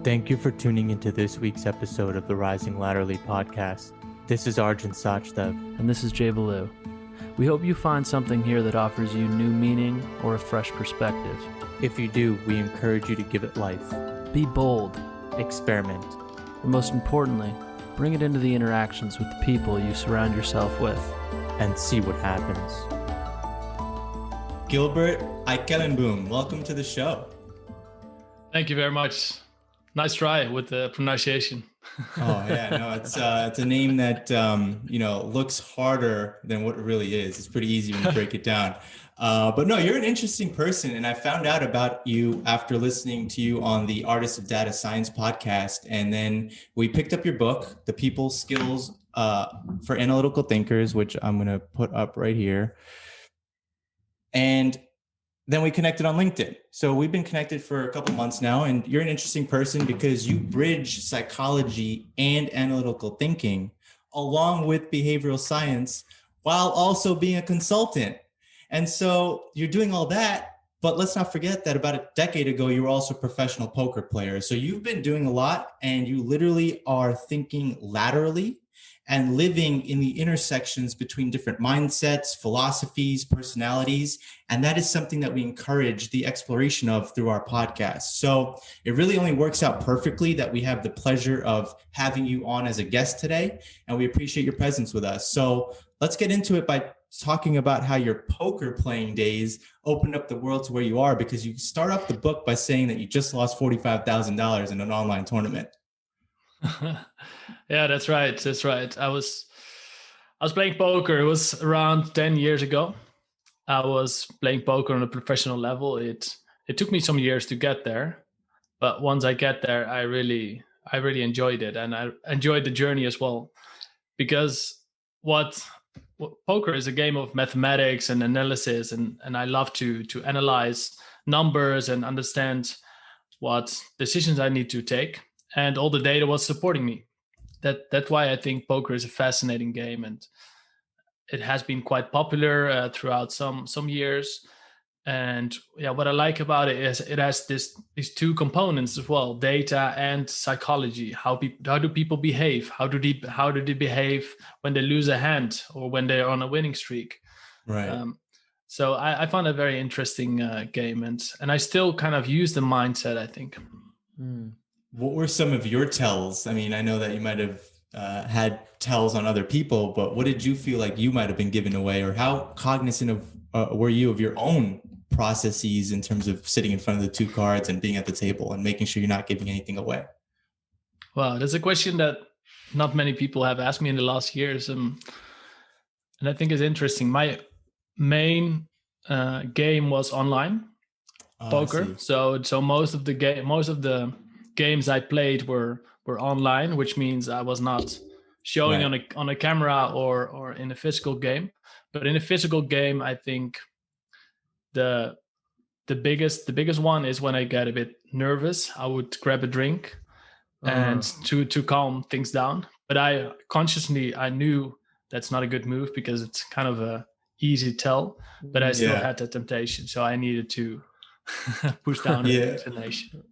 Thank you for tuning into this week's episode of the Rising Laterally podcast. This is Arjun Sachdev. And this is Jay Ballou. We hope you find something here that offers you new meaning or a fresh perspective. If you do, we encourage you to give it life. Be bold. Experiment. And most importantly, bring it into the interactions with the people you surround yourself with. And see what happens. Gilbert Eijkelenboom, welcome to the show. Thank you very much. Nice try with the pronunciation. Oh yeah, no, it's a name that looks harder than what it really is. It's pretty easy when you break it down. But no, you're an interesting person, and I found out about you after listening to you on the Artists of Data Science podcast, and then we picked up your book, The People Skills for Analytical Thinkers, which I'm going to put up right here, and then we connected on LinkedIn. So we've been connected for a couple months now, and you're an interesting person because you bridge psychology and analytical thinking along with behavioral science while also being a consultant. And so you're doing all that, but let's not forget that about a decade ago, you were also a professional poker player. So you've been doing a lot, and you literally are thinking laterally and living in the intersections between different mindsets, philosophies, personalities. And that is something that we encourage the exploration of through our podcast. So it really only works out perfectly that we have the pleasure of having you on as a guest today, and we appreciate your presence with us. So let's get into it by talking about how your poker playing days opened up the world to where you are, because you start off the book by saying that you just lost $45,000 in an online tournament. Yeah, that's right. That's right. I was playing poker. It was around 10 years ago. I was playing poker on a professional level. It took me some years to get there, but once I get there, I really enjoyed it, and I enjoyed the journey as well, because poker is a game of mathematics and analysis, and I love to analyze numbers and understand what decisions I need to take. And all the data was supporting me. That's why I think poker is a fascinating game, and it has been quite popular throughout some years. And yeah, what I like about it is it has these two components as well: data and psychology. How do people behave? How do they behave when they lose a hand or when they're on a winning streak? Right. So I found a very interesting game, and I still kind of use the mindset, I think. What were some of your tells? I mean, I know that you might have had tells on other people, but what did you feel like you might have been giving away, or how cognizant of were you of your own processes in terms of sitting in front of the two cards and being at the table and making sure you're not giving anything away? Wow, that's a question that not many people have asked me in the last years, and I think it's interesting. My main game was online poker, so most of the games I played were online, which means I was not showing on a camera or in a physical game. But in a physical game, I think the biggest one is when I get a bit nervous. I would grab a drink and to calm things down. But I knew that's not a good move because it's kind of a easy tell. But I still had the temptation, so I needed to push down the inclination.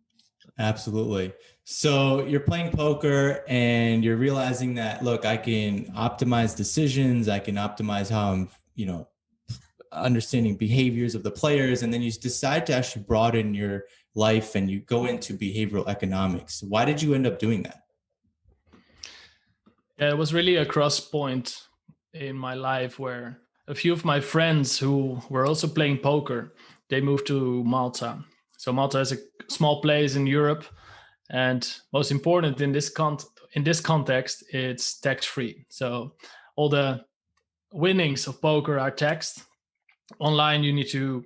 Absolutely. So you're playing poker and you're realizing that, look, I can optimize decisions. I can optimize how I'm, understanding behaviors of the players. And then you decide to actually broaden your life and you go into behavioral economics. Why did you end up doing that? Yeah, it was really a cross point in my life where a few of my friends who were also playing poker, they moved to Malta. So Malta is a small place in Europe, and most important in this context, it's tax-free. So all the winnings of poker are taxed. Online, you need to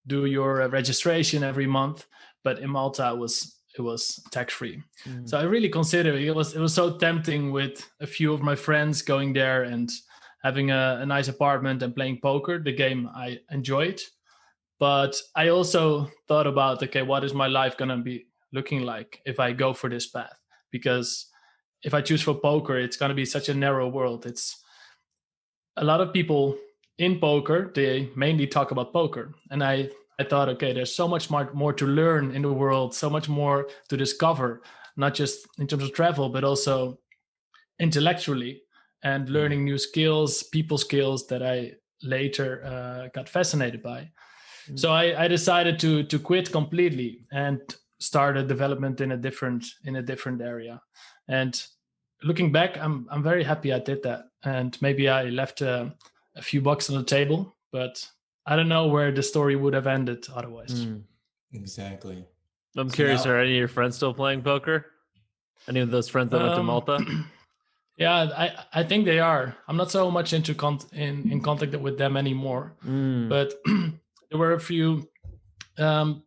do your registration every month, but in Malta it was tax-free. So I really consider it was so tempting with a few of my friends going there and having a nice apartment and playing poker, the game I enjoyed. But I also thought about, okay, what is my life going to be looking like if I go for this path? Because if I choose for poker, it's going to be such a narrow world. It's a lot of people in poker, they mainly talk about poker. And I I thought, okay, there's so much more to learn in the world, so much more to discover, not just in terms of travel, but also intellectually, and learning new skills, people skills that I later got fascinated by. So I decided to quit completely and start a development in a different area. And looking back, I'm very happy I did that. And maybe I left a few bucks on the table, but I don't know where the story would have ended otherwise. Exactly. I'm So curious, now- are any of your friends still playing poker? Any of those friends that went to Malta? Yeah, I think they are. I'm not so much into in contact with them anymore, but there were a few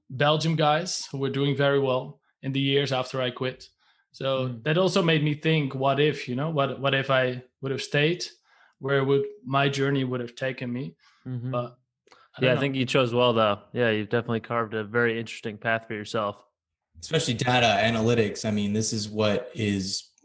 Belgium guys who were doing very well in the years after I quit. So that also made me think, what if, what if I would have stayed? Where would my journey would have taken me? But I think you chose well, though. Yeah, you've definitely carved a very interesting path for yourself. Especially data analytics. I mean,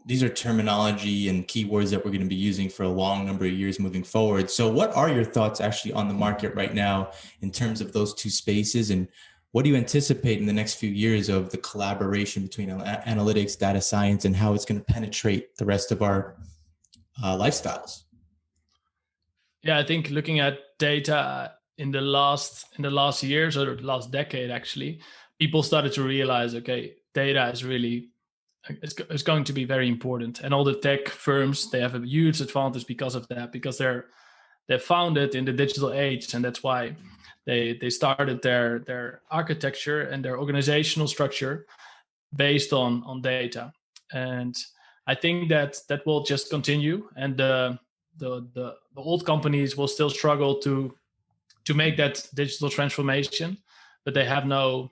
these are terminology and keywords that we're going to be using for a long number of years moving forward. So what are your thoughts actually on the market right now in terms of those two spaces? And what do you anticipate in the next few years of the collaboration between analytics, data science, and how it's going to penetrate the rest of our lifestyles? Yeah, I think looking at data in the last years, or the last decade, actually, people started to realize, okay, data is really, it's going to be very important. And all the tech firms, they have a huge advantage because of that, because they're founded in the digital age, and that's why they started their architecture and their organizational structure based on data. And I think that will just continue, and the old companies will still struggle to make that digital transformation, but they have no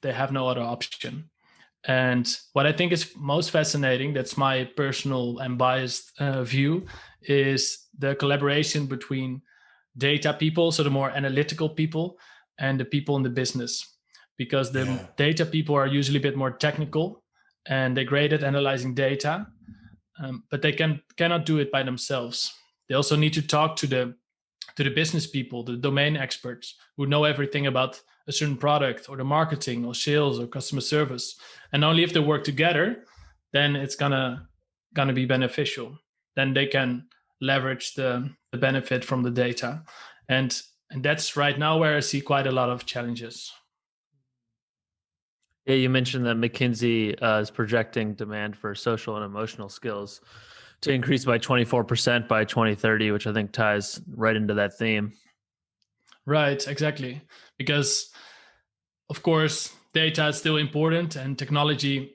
other option. And what I think is most fascinating, that's my personal and biased view, is the collaboration between data people, so the more analytical people, and the people in the business. Because the data people are usually a bit more technical, and they're great at analyzing data, but they cannot do it by themselves. They also need to talk to the business people, the domain experts who know everything about a certain product or the marketing or sales or customer service. And only if they work together, then it's gonna be beneficial. Then they can leverage the benefit from the data. And that's right now where I see quite a lot of challenges. Yeah, you mentioned that McKinsey is projecting demand for social and emotional skills to increase by 24% by 2030, which I think ties right into that theme. Right, exactly. Because, of course, data is still important, and technology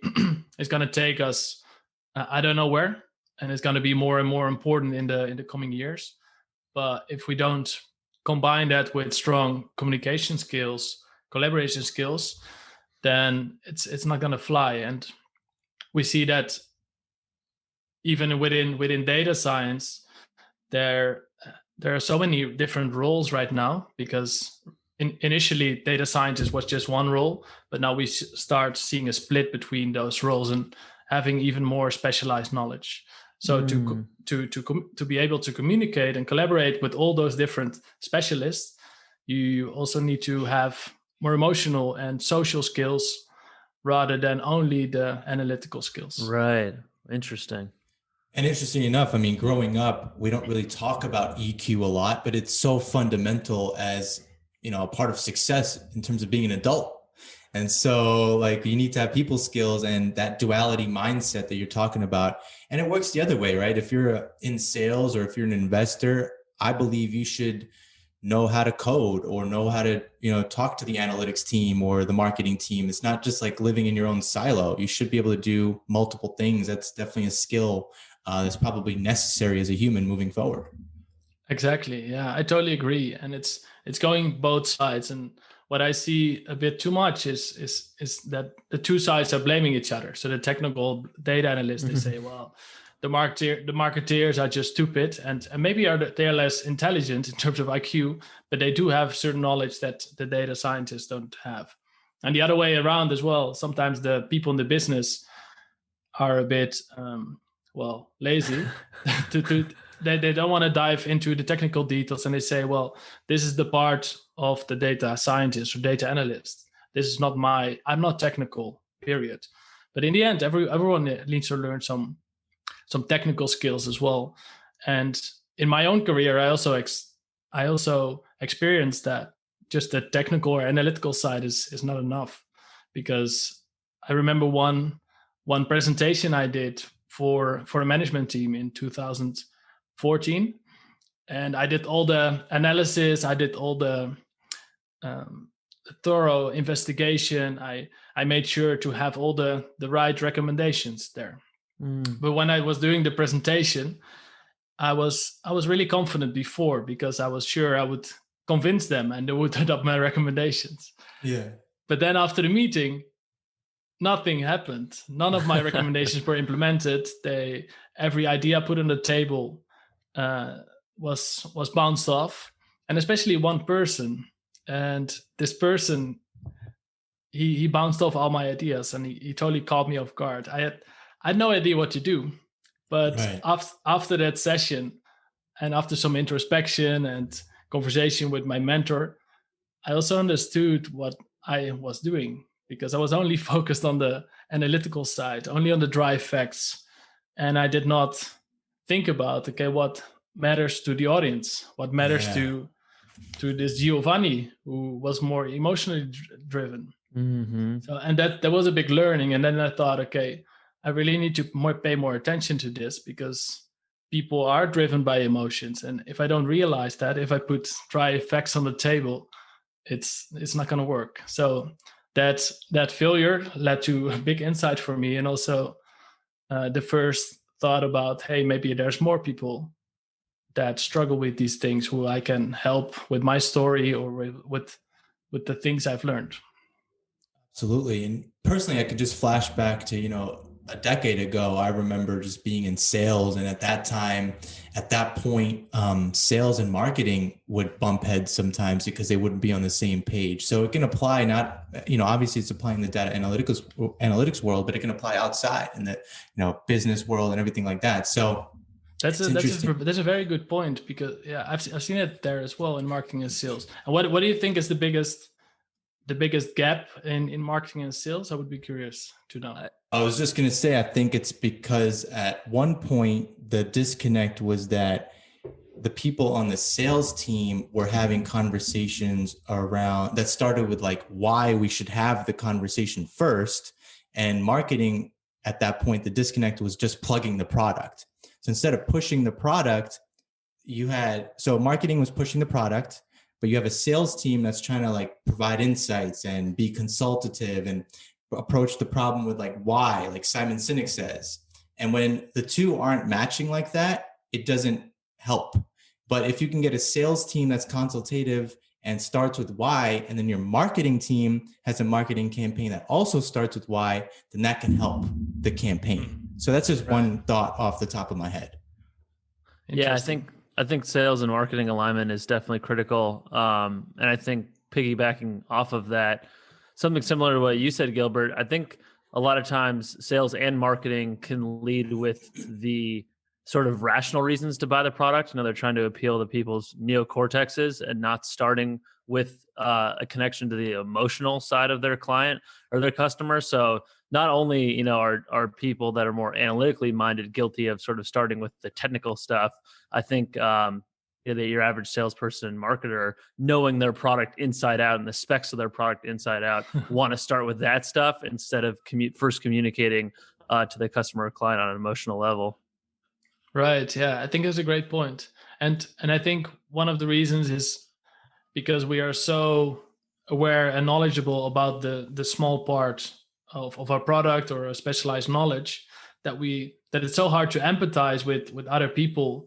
is going to take us, I don't know where, and it's going to be more and more important in the coming years. But if we don't combine that with strong communication skills, collaboration skills, then it's not going to fly. And we see that even within data science, there are so many different roles right now, because initially data scientist was just one role, but now we start seeing a split between those roles and having even more specialized knowledge. So to be able to communicate and collaborate with all those different specialists, you also need to have more emotional and social skills rather than only the analytical skills. Right. Interesting. And interesting enough, I mean, growing up, we don't really talk about EQ a lot, but it's so fundamental as, a part of success in terms of being an adult. And so like you need to have people skills and that duality mindset that you're talking about. And it works the other way, right? If you're in sales or if you're an investor, I believe you should know how to code or know how to, talk to the analytics team or the marketing team. It's not just like living in your own silo. You should be able to do multiple things. That's definitely a skill that's probably necessary as a human moving forward. Exactly. Yeah, I totally agree. And it's going both sides. And what I see a bit too much is that the two sides are blaming each other. So the technical data analysts, they say, well, the marketeers are just stupid, and maybe they're less intelligent in terms of IQ, but they do have certain knowledge that the data scientists don't have. And the other way around as well. Sometimes the people in the business are a bit lazy they don't want to dive into the technical details, and they say, well, this is the part of the data scientist or data analyst. This is not I'm not technical, period. But in the end, everyone needs to learn some technical skills as well. And in my own career, I also experienced that just the technical or analytical side is not enough, because I remember one presentation I did for a management team in 2014, and I did all the analysis, I did all the thorough investigation. I made sure to have all the right recommendations there. But when I was doing the presentation, I was really confident before, because I was sure I would convince them and they would adopt my recommendations. Yeah. But then after the meeting, nothing happened. None of my recommendations were implemented. Every idea put on the table was bounced off, and especially one person. And this person, he bounced off all my ideas, and he totally caught me off guard. I had no idea what to do. But after that session, and after some introspection and conversation with my mentor, I also understood what I was doing, because I was only focused on the analytical side, only on the dry facts. And I did not think about, okay, what matters to the audience? What matters to this Giovanni, who was more emotionally driven? Mm-hmm. So, and that was a big learning. And then I thought, okay, I really need to pay more attention to this, because people are driven by emotions. And if I don't realize that, if I put dry facts on the table, it's not going to work. So that failure led to a big insight for me, and also the first thought about, hey, maybe there's more people that struggle with these things who I can help with my story or with the things I've learned. Absolutely. And personally, I could just flash back to, a decade ago. I remember just being in sales, and at that point, sales and marketing would bump heads sometimes because they wouldn't be on the same page. So it can apply obviously it's applying the data analytics world, but it can apply outside in the, business world and everything like that. So that's a very good point, because I've seen it there as well in marketing and sales. And what do you think is the biggest gap in marketing and sales? I would be curious to know. I was just going to say, I think it's because at one point the disconnect was that the people on the sales team were having conversations around that started with like why we should have the conversation first, and marketing at that point, the disconnect was just plugging the product. So instead of pushing the product, marketing was pushing the product, but you have a sales team that's trying to like provide insights and be consultative and approach the problem with like why, like Simon Sinek says. And when the two aren't matching like that, it doesn't help. But if you can get a sales team that's consultative and starts with why, and then your marketing team has a marketing campaign that also starts with why, then that can help the campaign. So that's just one thought off the top of my head. Yeah, I think sales and marketing alignment is definitely critical. And I think piggybacking off of that, something similar to what you said, Gilbert, I think a lot of times sales and marketing can lead with the sort of rational reasons to buy the product. They're trying to appeal to people's neocortexes and not starting with a connection to the emotional side of their client or their customer. So not only, are people that are more analytically minded guilty of sort of starting with the technical stuff. I think that your average salesperson and marketer, knowing their product inside out and the specs of their product inside out, want to start with that stuff instead of first communicating to the customer or client on an emotional level. Right. Yeah, I think that's a great point. And I think one of the reasons is because we are so aware and knowledgeable about the small part of our product or a specialized knowledge that it's so hard to empathize with other people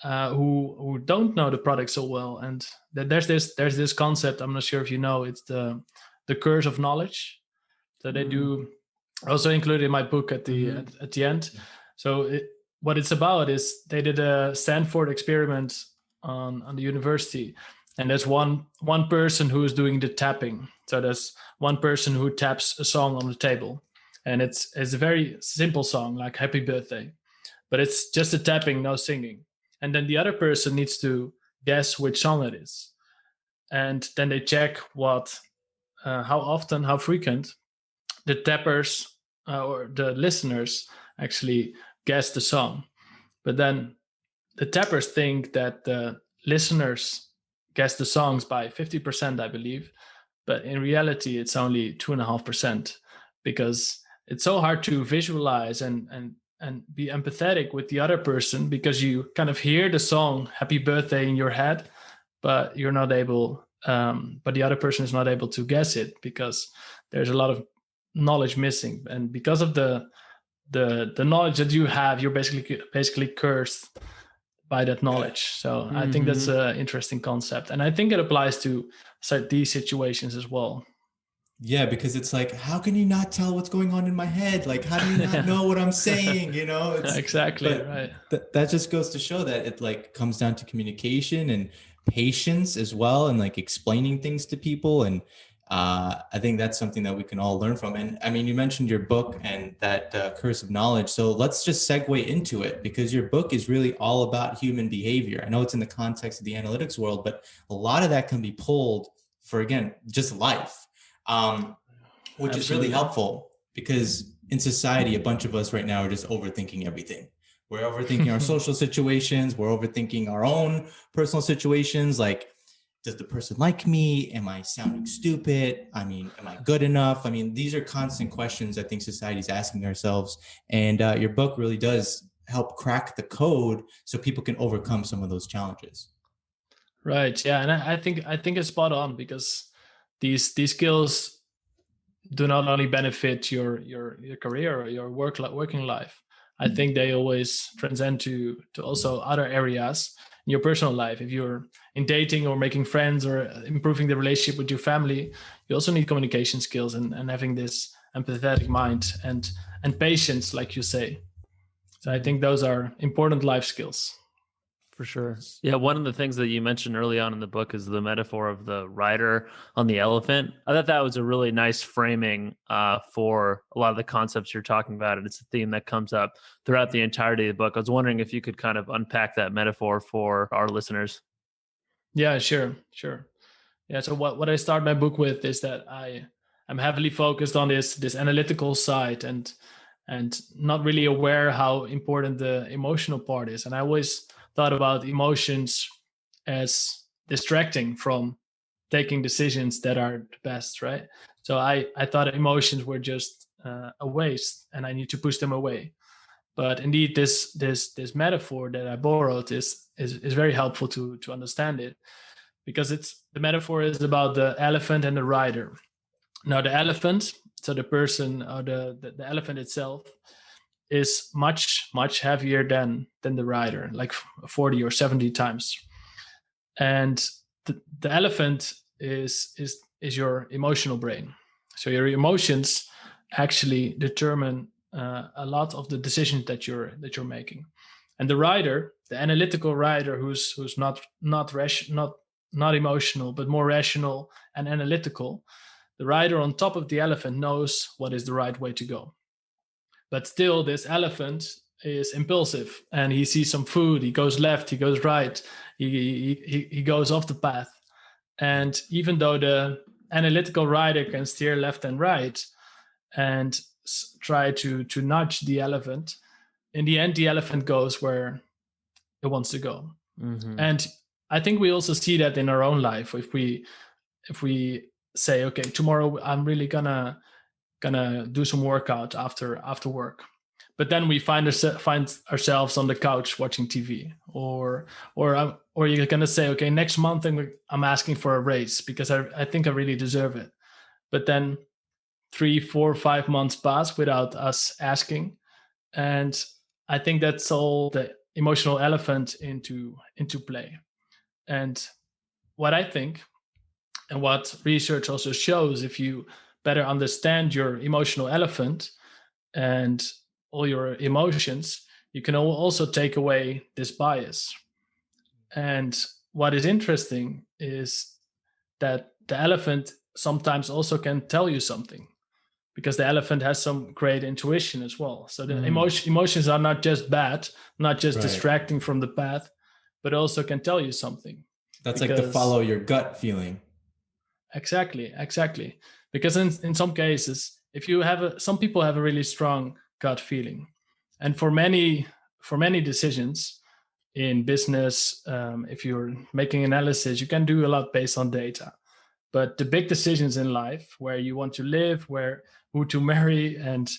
who don't know the product so well. And that there's this concept, I'm not sure if you know, it's the curse of knowledge that they do, also included in my book at the end. So what it's about is they did a Stanford experiment on the university, and there's one person who is doing the tapping. So there's one person who taps a song on the table, and it's a very simple song like Happy Birthday, but it's just a tapping, no singing. and then the other person needs to guess which song it is. And then they check how often, how frequent the tappers or the listeners actually guess the song. But then the tappers think that the listeners guess the songs by 50%, I believe. But in reality, it's only 2.5%, because it's so hard to visualize and be empathetic with the other person, because you kind of hear the song Happy Birthday in your head, but you're not able, but the other person is not able to guess it, because there's a lot of knowledge missing. And because of the knowledge that you have, you're basically cursed by that knowledge. So I think that's an interesting concept. And I think it applies to these situations as well. Yeah, because it's like, how can you not tell what's going on in my head? Like, how do you not know what I'm saying? You know, it's exactly right. That just goes to show that it like comes down to communication and patience as well, and like explaining things to people. And I think that's something that we can all learn from. And I mean, you mentioned your book and that curse of knowledge. So let's just segue into it, because your book is really all about human behavior. I know it's in the context of the analytics world, but a lot of that can be pulled for, again, just life, which is really helpful, because in society, a bunch of us right now are just overthinking everything. We're overthinking our social situations. We're overthinking our own personal situations. Like, does the person like me? Am I sounding stupid? I mean, am I good enough? I mean, these are constant questions I think society is asking ourselves. And your book really does help crack the code so people can overcome some of those challenges. Right. Yeah. And I think it's spot on, because these skills do not only benefit your career or your working life. I think they always transcend to also other areas in your personal life. If you're in dating or making friends or improving the relationship with your family, you also need communication skills and having this empathetic mind and patience, like you say. So I think those are important life skills. For sure. Yeah, one of the things that you mentioned early on in the book is the metaphor of the rider on the elephant. I thought that was a really nice framing for a lot of the concepts you're talking about. And it's a theme that comes up throughout the entirety of the book. I was wondering if you could kind of unpack that metaphor for our listeners. Yeah, sure. Yeah, so what I start my book with is that I'm heavily focused on this analytical side and not really aware how important the emotional part is. And I always thought about emotions as distracting from taking decisions that are the best, right? So I thought emotions were just a waste and I need to push them away. But indeed, this metaphor that I borrowed is very helpful to understand it, because the metaphor is about the elephant and the rider. Now the elephant, so the person or the elephant itself, is much heavier than the rider, like 40 or 70 times. And the elephant is your emotional brain. So your emotions actually determine a lot of the decisions that you're making. And the rider, the analytical rider, who's not emotional but more rational and analytical, the rider on top of the elephant knows what is the right way to go. But still, this elephant is impulsive and he sees some food, he goes left, he goes right, he goes off the path. And even though the analytical rider can steer left and right and try to nudge the elephant, in the end, the elephant goes where it wants to go. Mm-hmm. And I think we also see that in our own life. If we say, okay, tomorrow I'm really gonna do some workout after work, but then we find ourselves on the couch watching TV, or you're gonna say, okay, next month I'm asking for a raise because I think I really deserve it. But then 3, 4, 5 months pass without us asking, and I think that's all the emotional elephant into play. And what I think, and what research also shows, if you better understand your emotional elephant and all your emotions, you can also take away this bias. And what is interesting is that the elephant sometimes also can tell you something, because the elephant has some great intuition as well. So the emotions are not just bad, not just distracting from the path, but also can tell you something. That's like to follow your gut feeling. Exactly. Because in some cases, if you have some people have a really strong gut feeling, and for many decisions in business, if you're making analysis, you can do a lot based on data. But the big decisions in life, where you want to live, who to marry, and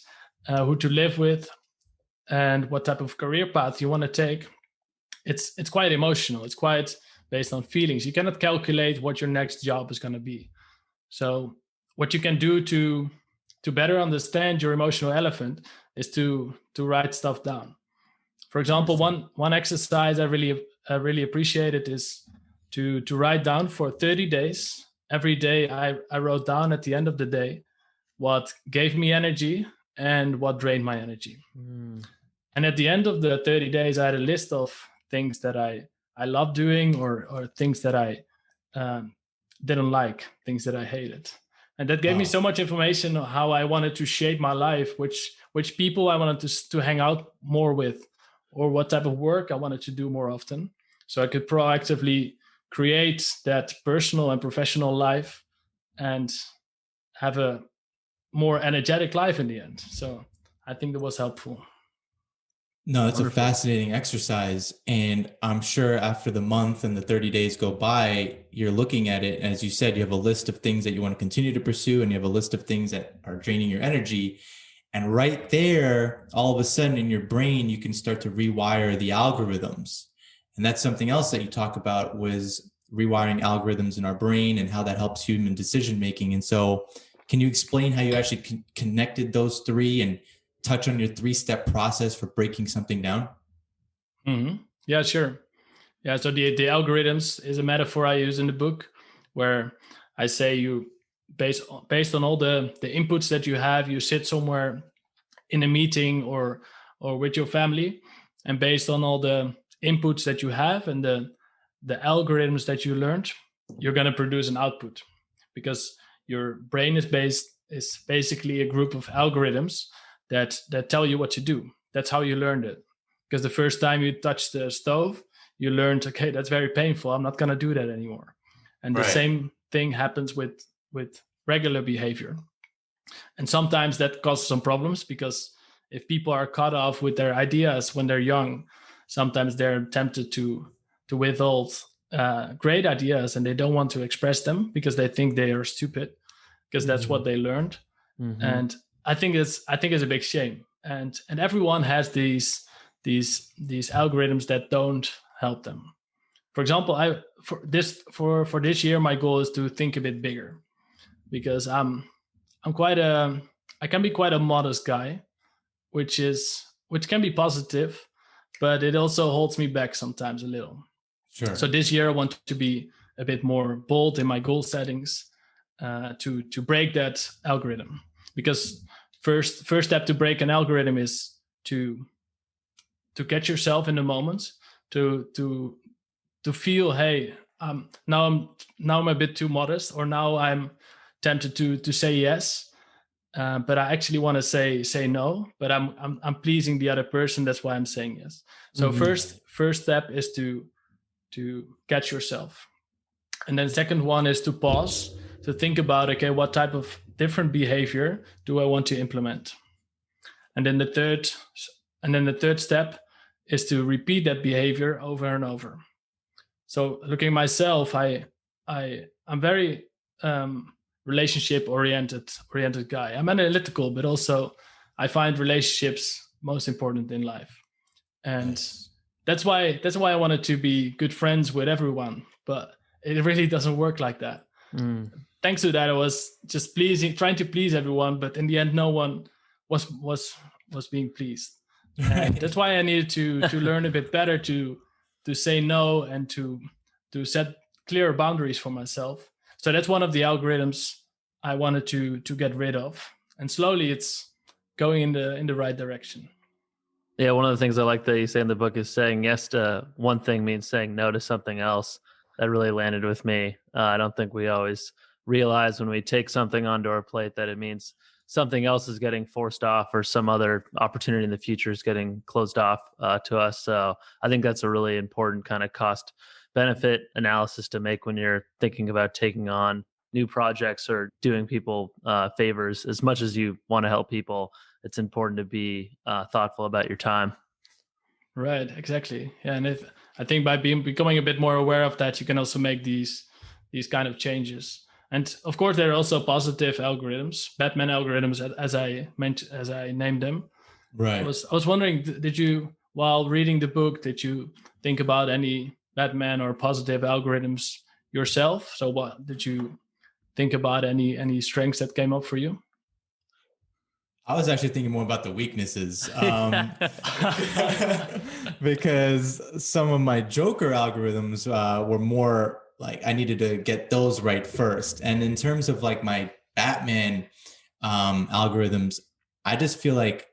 who to live with, and what type of career path you want to take, it's quite emotional. It's quite based on feelings. You cannot calculate what your next job is going to be. So what you can do to better understand your emotional elephant is to write stuff down. For example, one exercise I really appreciated is to write down for 30 days. Every day I wrote down at the end of the day what gave me energy and what drained my energy. And at the end of the 30 days, I had a list of things that I love doing or things that I didn't like, things that I hated. And that gave me so much information on how I wanted to shape my life, which people I wanted to hang out more with, or what type of work I wanted to do more often. So I could proactively create that personal and professional life and have a more energetic life in the end. So I think that was helpful. No, it's a fascinating exercise. And I'm sure after the month and the 30 days go by, you're looking at it. As you said, you have a list of things that you want to continue to pursue, and you have a list of things that are draining your energy. And right there, all of a sudden in your brain, you can start to rewire the algorithms. And that's something else that you talk about, was rewiring algorithms in our brain and how that helps human decision making. And so can you explain how you actually connected those three and touch on your 3-step process for breaking something down? Mm-hmm. Yeah, sure. Yeah, so the algorithms is a metaphor I use in the book, where I say you based on all the inputs that you have, you sit somewhere in a meeting or with your family, and based on all the inputs that you have and the algorithms that you learned, you're going to produce an output, because your brain is basically a group of algorithms that tell you what to do. That's how you learned it. Because the first time you touched the stove, you learned, okay, that's very painful, I'm not going to do that anymore. And the same thing happens with regular behavior. And sometimes that causes some problems, because if people are cut off with their ideas when they're young, sometimes they're tempted to withhold great ideas, and they don't want to express them because they think they are stupid, because that's what they learned. And I think it's a big shame. And everyone has these algorithms that don't help them. For example, for this year, my goal is to think a bit bigger, because I can be quite a modest guy, which can be positive, but it also holds me back sometimes a little. Sure. So this year I want to be a bit more bold in my goal settings, to break that algorithm. Because first step to break an algorithm is to get yourself in the moment, to feel, hey, now I'm a bit too modest, or now I'm tempted to say yes, but I actually want to say no, but I'm pleasing the other person. That's why I'm saying yes. So first step is to catch yourself, and then second one is to pause, to think about, okay, what type of different behavior do I want to implement, and then the third step is to repeat that behavior over and over. So looking at myself, I'm very relationship oriented guy. I'm analytical, but also I find relationships most important in life, and that's why I wanted to be good friends with everyone. But it really doesn't work like that. Thanks to that, I was just trying to please everyone, but in the end, no one was being pleased. And that's why I needed to learn a bit better to say no, and to set clearer boundaries for myself. So that's one of the algorithms I wanted to get rid of, and slowly it's going in the right direction. Yeah, one of the things I like that you say in the book is saying yes to one thing means saying no to something else. That really landed with me. I don't think we always realize when we take something onto our plate that it means something else is getting forced off or some other opportunity in the future is getting closed off to us. So I think that's a really important kind of cost benefit analysis to make when you're thinking about taking on new projects or doing people favors. As much as you want to help people, it's important to be thoughtful about your time. Right, exactly. Yeah, and I think by becoming a bit more aware of that, you can also make these kind of changes. And of course, there are also positive algorithms, Batman algorithms, as I mentioned, as I named them. Right. I was wondering, did you, while reading the book, did you think about any Batman or positive algorithms yourself? So, what did you think about? Any strengths that came up for you? I was actually thinking more about the weaknesses, because some of my Joker algorithms were more like I needed to get those right first. And in terms of like my Batman algorithms, I just feel like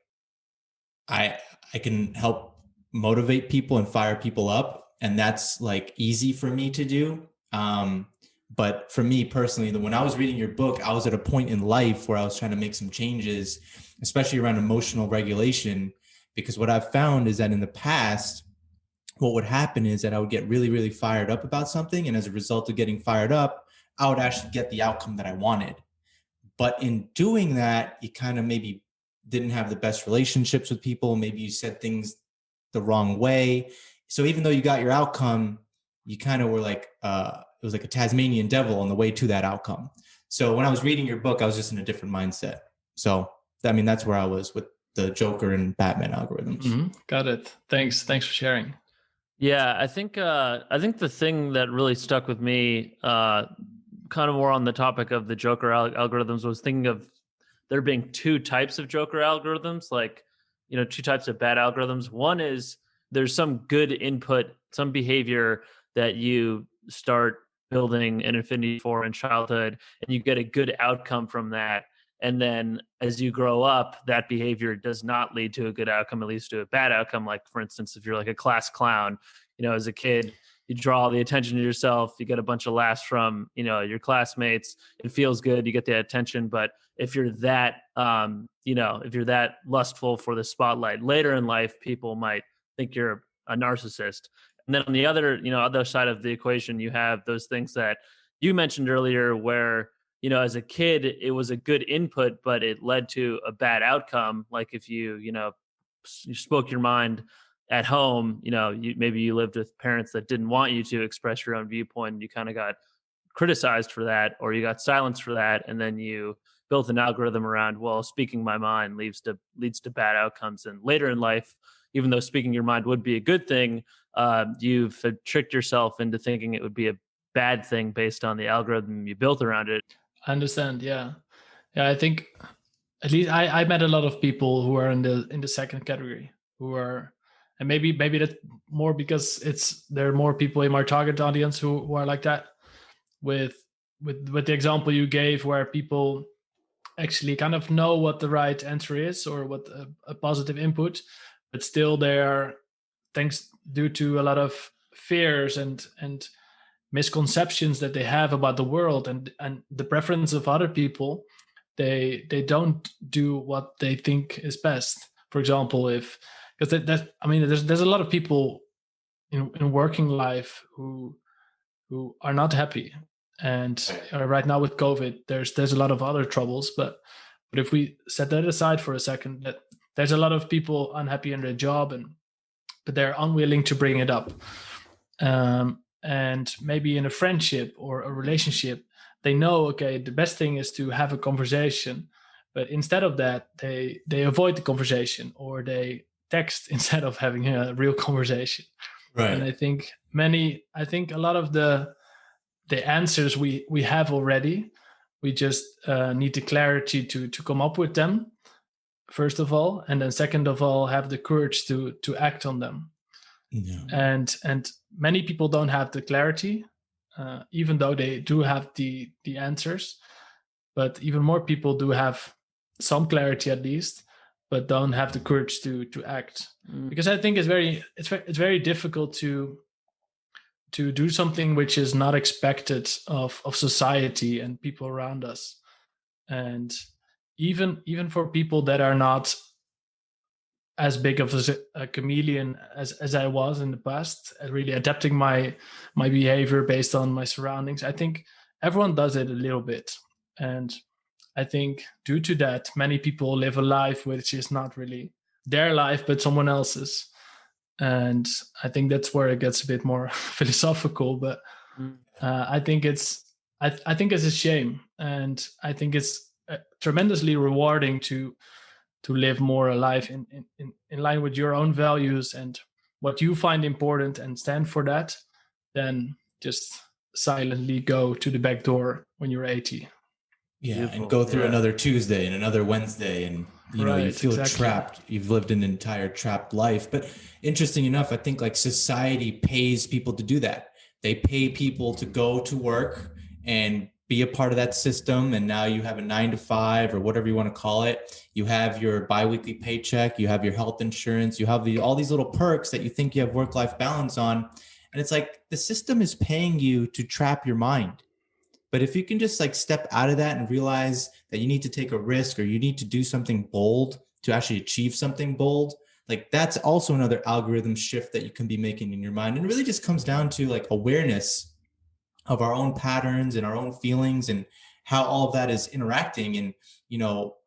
I can help motivate people and fire people up, and that's like easy for me to do. But for me personally, when I was reading your book, I was at a point in life where I was trying to make some changes, especially around emotional regulation, because what I've found is that in the past, what would happen is that I would get really, really fired up about something. And as a result of getting fired up, I would actually get the outcome that I wanted. But in doing that, you kind of maybe didn't have the best relationships with people. Maybe you said things the wrong way. So even though you got your outcome, you kind of were like, it was like a Tasmanian devil on the way to that outcome. So when I was reading your book, I was just in a different mindset. So, I mean, that's where I was with the Joker and Batman algorithms. Mm-hmm. Got it. Thanks for sharing. Yeah, I think the thing that really stuck with me, kind of more on the topic of the Joker algorithms, was thinking of there being two types of Joker algorithms, like, two types of bad algorithms. One is there's some good input, some behavior that you start building an affinity for in childhood, and you get a good outcome from that. And then as you grow up, that behavior does not lead to a good outcome. It leads to a bad outcome. Like, for instance, if you're like a class clown, as a kid, you draw the attention to yourself, you get a bunch of laughs from, your classmates. It feels good. You get the attention. But if you're that, if you're that lustful for the spotlight later in life, people might think you're a narcissist. And then on the other side of the equation, you have those things that you mentioned earlier where, as a kid, it was a good input, but it led to a bad outcome. Like if you spoke your mind at home, maybe you lived with parents that didn't want you to express your own viewpoint, and you kind of got criticized for that, or you got silenced for that. And then you built an algorithm around, well, speaking my mind leads to bad outcomes. And later in life, even though speaking your mind would be a good thing, you've tricked yourself into thinking it would be a bad thing based on the algorithm you built around it. I understand. Yeah. I think at least I met a lot of people who are in the second category, who are, and maybe that's more because there are more people in my target audience who are like that. With the example you gave, where people actually kind of know what the right answer is or what a positive input, but still they are, due to a lot of fears and misconceptions that they have about the world and the preference of other people, they don't do what they think is best. For example, there's a lot of people in working life who are not happy, and right now with COVID, there's a lot of other troubles. But if we set that aside for a second, that there's a lot of people unhappy in their job, but they're unwilling to bring it up. And maybe in a friendship or a relationship, they know, okay, the best thing is to have a conversation, but instead of that, they avoid the conversation, or they text instead of having a real conversation. Right. And I think a lot of the answers we have already, we just need the clarity to come up with them, first of all, and then second of all, have the courage to act on them. Yeah. And many people don't have the clarity, even though they do have the answers. But even more people do have some clarity at least, but don't have the courage to act. Because I think it's very difficult to do something which is not expected of society and people around us. And even for people that are not as big of a chameleon as I was in the past, really adapting my behavior based on my surroundings. I think everyone does it a little bit. And I think due to that, many people live a life which is not really their life, but someone else's. And I think that's where it gets a bit more philosophical, but I think it's a shame. And I think it's tremendously rewarding to live more a life in line with your own values and what you find important and stand for that, than just silently go to the back door when you're 80. Yeah, Beautiful. and go through another Tuesday and another Wednesday, and you feel trapped. You've lived an entire trapped life. But interesting enough, I think like society pays people to do that. They pay people to go to work and be a part of that system. And now you have a 9 to 5 or whatever you want to call it. You have your biweekly paycheck, you have your health insurance, you have all these little perks that you think you have work-life balance on. And it's like the system is paying you to trap your mind. But if you can just like step out of that and realize that you need to take a risk, or you need to do something bold to actually achieve something bold, like that's also another algorithm shift that you can be making in your mind. And it really just comes down to like awareness of our own patterns and our own feelings and how all of that is interacting. And,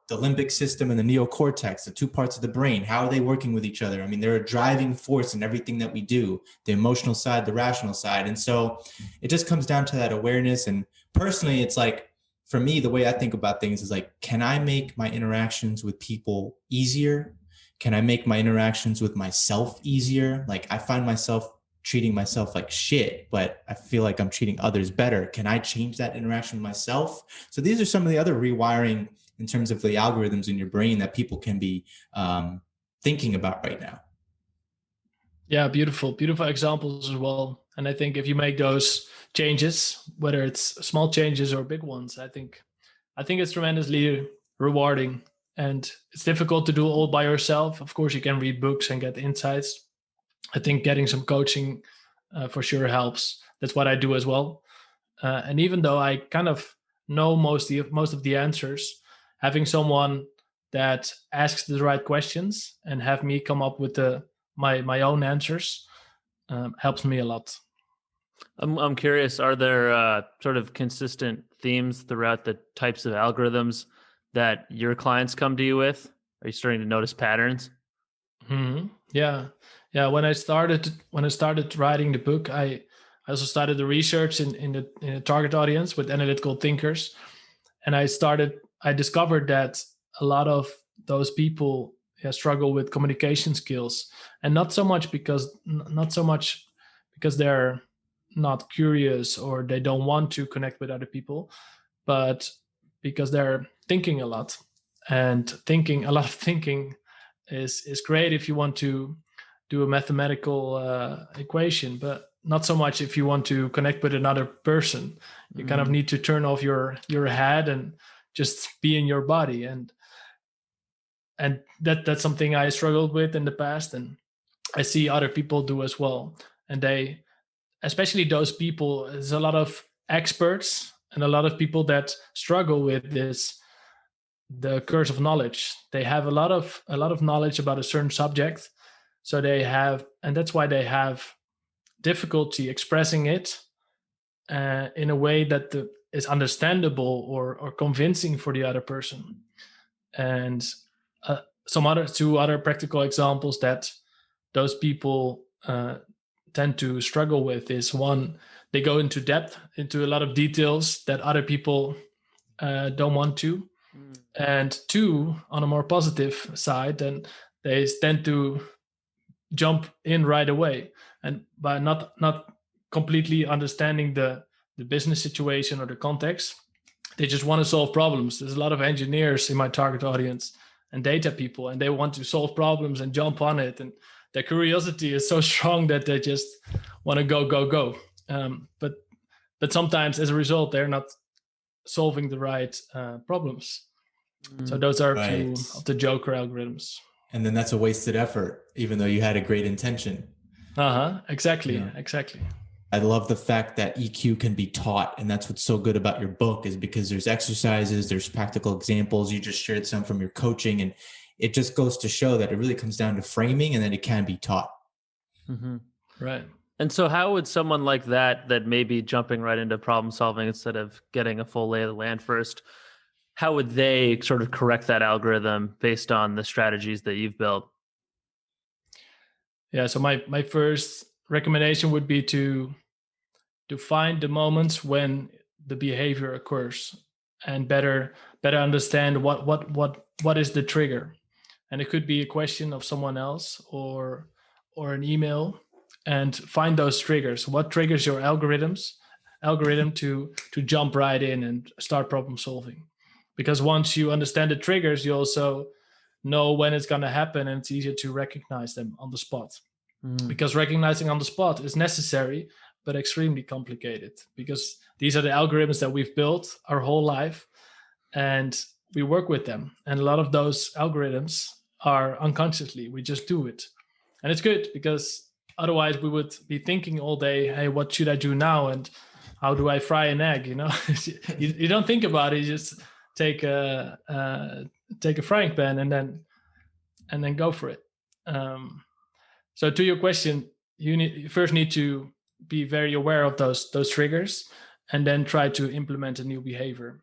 the limbic system and the neocortex, the two parts of the brain, how are they working with each other? I mean, they're a driving force in everything that we do, the emotional side, the rational side. And so it just comes down to that awareness. And personally, it's like, for me, the way I think about things is like, can I make my interactions with people easier? Can I make my interactions with myself easier? Like I find myself treating myself like shit, but I feel like I'm treating others better. Can I change that interaction with myself? So these are some of the other rewiring in terms of the algorithms in your brain that people can be thinking about right now. Yeah, beautiful examples as well. And I think if you make those changes, whether it's small changes or big ones, I think it's tremendously rewarding. And it's difficult to do all by yourself. Of course, you can read books and get insights. I think getting some coaching for sure helps. That's what I do as well. And even though I kind of know most of the answers, having someone that asks the right questions and have me come up with my own answers helps me a lot. I'm curious, are there sort of consistent themes throughout the types of algorithms that your clients come to you with? Are you starting to notice patterns? Mm-hmm. Yeah. When I started writing the book, I also started the research in the target audience with Analytical Thinkers, and I discovered that a lot of those people struggle with communication skills, and not so much because they're not curious or they don't want to connect with other people, but because they're thinking a lot. And a lot of thinking is great if you want to do a mathematical equation, but not so much if you want to connect with another person. You kind of need to turn off your head and just be in your body. And that's something I struggled with in the past, and I see other people do as well. And especially those people, there's a lot of experts and a lot of people that struggle with the curse of knowledge. They have a lot of knowledge about a certain subject, and that's why they have difficulty expressing it in a way that is understandable or convincing for the other person. And two other practical examples that those people tend to struggle with is, one, they go into depth, into a lot of details that other people don't want to. And two, on a more positive side, then they tend to jump in right away, and by not completely understanding the business situation or the context, they just want to solve problems. There's a lot of engineers in my target audience and data people, and they want to solve problems and jump on it, and their curiosity is so strong that they just want to go. But sometimes as a result, they're not solving the right problems. So those are two of the Joker algorithms. And then that's a wasted effort, even though you had a great intention. Exactly. I love the fact that EQ can be taught. And that's what's so good about your book, is because there's exercises, there's practical examples. You just shared some from your coaching, and it just goes to show that it really comes down to framing, and then it can be taught. Mm-hmm. Right. And so how would someone like that may be jumping right into problem solving instead of getting a full lay of the land first, how would they sort of correct that algorithm based on the strategies that you've built? Yeah. So my first recommendation would be to find the moments when the behavior occurs, and better understand what is the trigger. And it could be a question of someone else or an email, and find those triggers. What triggers your algorithm to jump right in and start problem solving? Because once you understand the triggers, you also know when it's going to happen, and it's easier to recognize them on the spot. Because recognizing on the spot is necessary, but extremely complicated, because these are the algorithms that we've built our whole life, and we work with them. And a lot of those algorithms are unconsciously, we just do it. And it's good, because otherwise we would be thinking all day, hey, what should I do now? And how do I fry an egg? You know, you don't think about it. You just take a frying pan and then go for it. So to your question, you first need to be very aware of those triggers, and then try to implement a new behavior.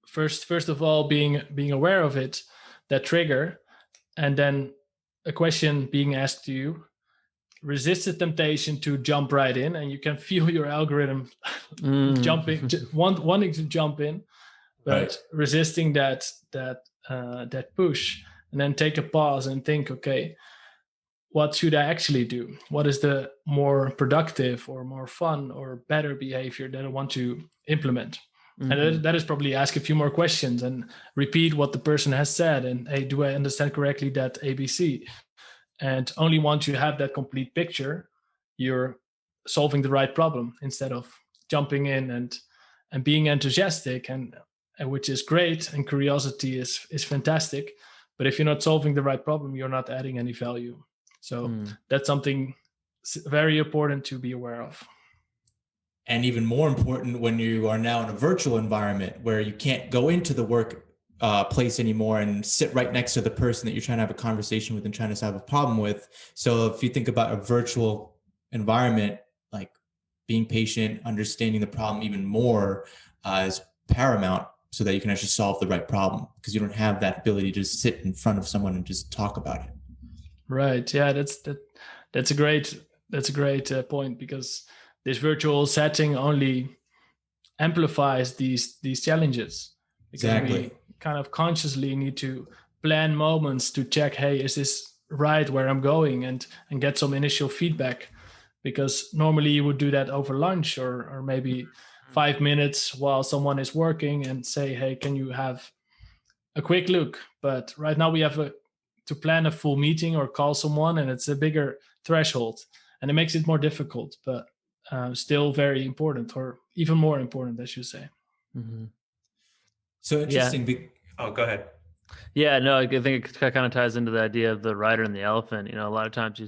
First of all, being aware of it, that trigger, and then a question being asked to you. Resist the temptation to jump right in, and you can feel your algorithm jumping, wanting to jump in, but Right. resisting that push, and then take a pause and think, okay, what should I actually do? What is the more productive or more fun or better behavior that I want to implement? Mm-hmm. And that is probably ask a few more questions and repeat what the person has said. And hey, do I understand correctly that ABC? And only once you have that complete picture, you're solving the right problem, instead of jumping in and being enthusiastic, and which is great, and curiosity is fantastic. But if you're not solving the right problem, you're not adding any value. So that's something very important to be aware of. And even more important when you are now in a virtual environment where you can't go into the work place anymore and sit right next to the person that you're trying to have a conversation with and trying to solve a problem with. So if you think about a virtual environment, like being patient, understanding the problem even more is paramount, so that you can actually solve the right problem, because you don't have that ability to just sit in front of someone and just talk about it. Right. Yeah, that's a great point, because this virtual setting only amplifies these challenges. Because exactly. We kind of consciously need to plan moments to check, hey, is this right where I'm going, and get some initial feedback. Because normally you would do that over lunch or maybe 5 minutes while someone is working, and say, hey, can you have a quick look? But right now we have to plan a full meeting or call someone, and it's a bigger threshold, and it makes it more difficult, but still very important, or even more important, I should say. Mm-hmm. So interesting. Yeah. Oh, go ahead. Yeah, no, I think it kind of ties into the idea of the rider and the elephant. You know, a lot of times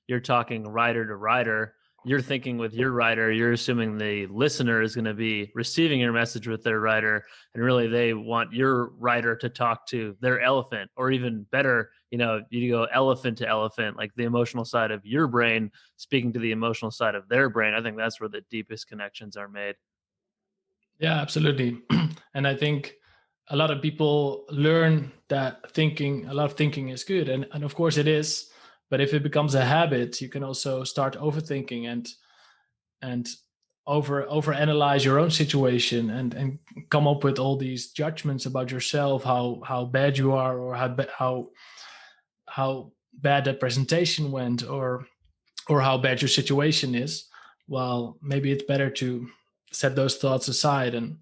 you're talking rider to rider. You're thinking with your rider, you're assuming the listener is going to be receiving your message with their rider, and really they want your rider to talk to their elephant, or even better, you know, you go elephant to elephant, like the emotional side of your brain speaking to the emotional side of their brain. I think that's where the deepest connections are made. Yeah, absolutely. And I think a lot of people learn that a lot of thinking is good. And of course it is. But if it becomes a habit, you can also start overthinking and overanalyze your own situation, and come up with all these judgments about yourself, how bad you are, or how bad that presentation went, or how bad your situation is. Well, maybe it's better to set those thoughts aside, and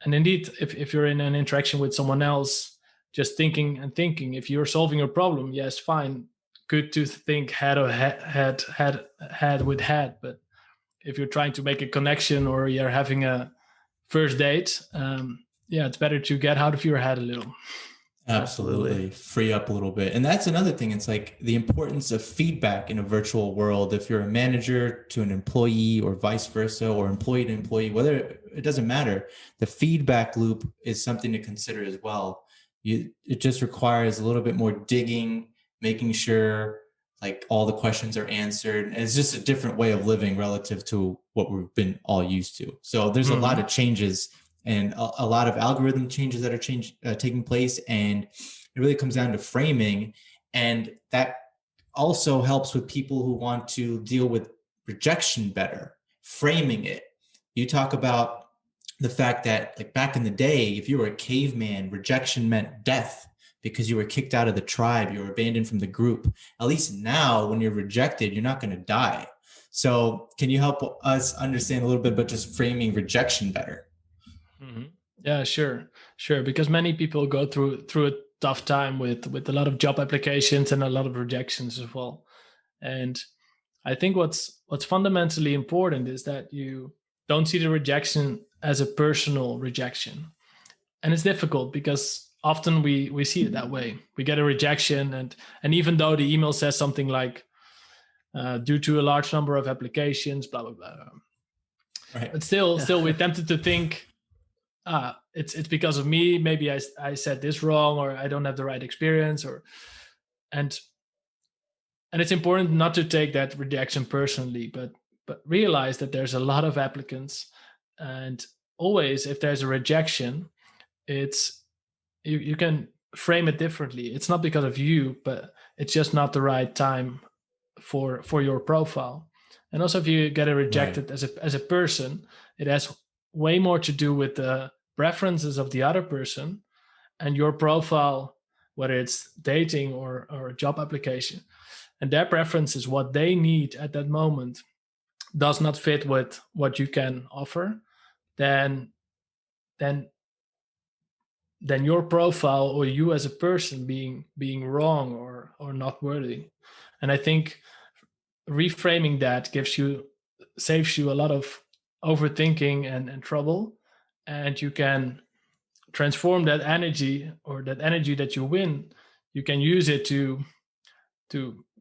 indeed, if you're in an interaction with someone else, just thinking, if you're solving your problem, yes, fine, good to think head with head. But if you're trying to make a connection, or you're having a first date, it's better to get out of your head a little. Absolutely. Free up a little bit. And that's another thing. It's like the importance of feedback in a virtual world. If you're a manager to an employee or vice versa, or employee to employee, whether it doesn't matter, the feedback loop is something to consider as well. It just requires a little bit more digging, making sure like all the questions are answered. And it's just a different way of living relative to what we've been all used to. So there's a lot of changes and a lot of algorithm changes that are taking place. And it really comes down to framing. And that also helps with people who want to deal with rejection better, framing it. You talk about the fact that like back in the day, if you were a caveman, rejection meant death because you were kicked out of the tribe, you were abandoned from the group. At least now when you're rejected, you're not going to die. So can you help us understand a little bit about just framing rejection better? Mm-hmm. Yeah, sure. Because many people go through a tough time with a lot of job applications and a lot of rejections as well. And I think what's fundamentally important is that you don't see the rejection as a personal rejection. And it's difficult because often we see it that way. We get a rejection, and even though the email says something like due to a large number of applications, blah blah blah, right. But still we're tempted to think it's because of me. Maybe I said this wrong, or I don't have the right experience, and it's important not to take that rejection personally, but realize that there's a lot of applicants, and always if there's a rejection, it's you can frame it differently. It's not because of you, but it's just not the right time for your profile. And also, if you get rejected as a person, it has way more to do with the preferences of the other person, and your profile, whether it's dating or a job application, and their preferences, what they need at that moment, does not fit with what you can offer, then your profile or you as a person being wrong or not worthy. And I think reframing that saves you a lot of overthinking and trouble, and you can transform that energy, or that energy that you win, you can use it to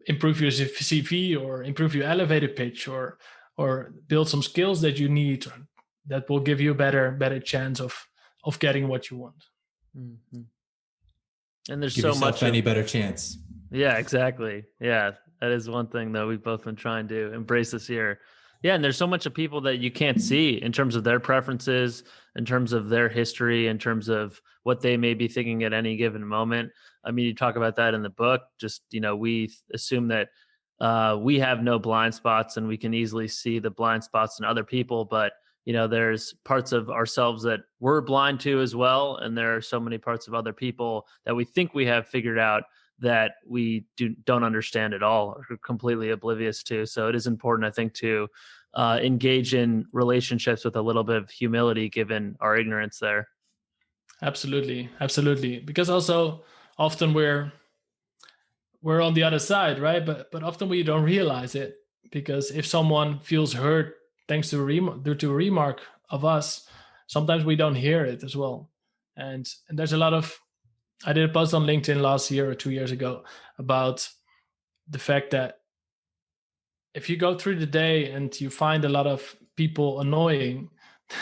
improve your CV, or improve your elevator pitch, or build some skills that you need that will give you a better chance of getting what you want. Mm-hmm. And there's give so much any better chance. Yeah, exactly. Yeah, that is one thing that we've both been trying to embrace this year. Yeah, and there's so much of people that you can't see in terms of their preferences, in terms of their history, in terms of what they may be thinking at any given moment. I mean, you talk about that in the book. Just, we assume that we have no blind spots, and we can easily see the blind spots in other people. But, there's parts of ourselves that we're blind to as well. And there are so many parts of other people that we think we have figured out that we don't understand at all, or completely oblivious to. So it is important, I think, to engage in relationships with a little bit of humility, given our ignorance there. Absolutely. Because also often we're on the other side, right? But often we don't realize it, because if someone feels hurt thanks to a remark of us, sometimes we don't hear it as well. And there's a lot of, I did a post on LinkedIn last year or 2 years ago about the fact that if you go through the day and you find a lot of people annoying,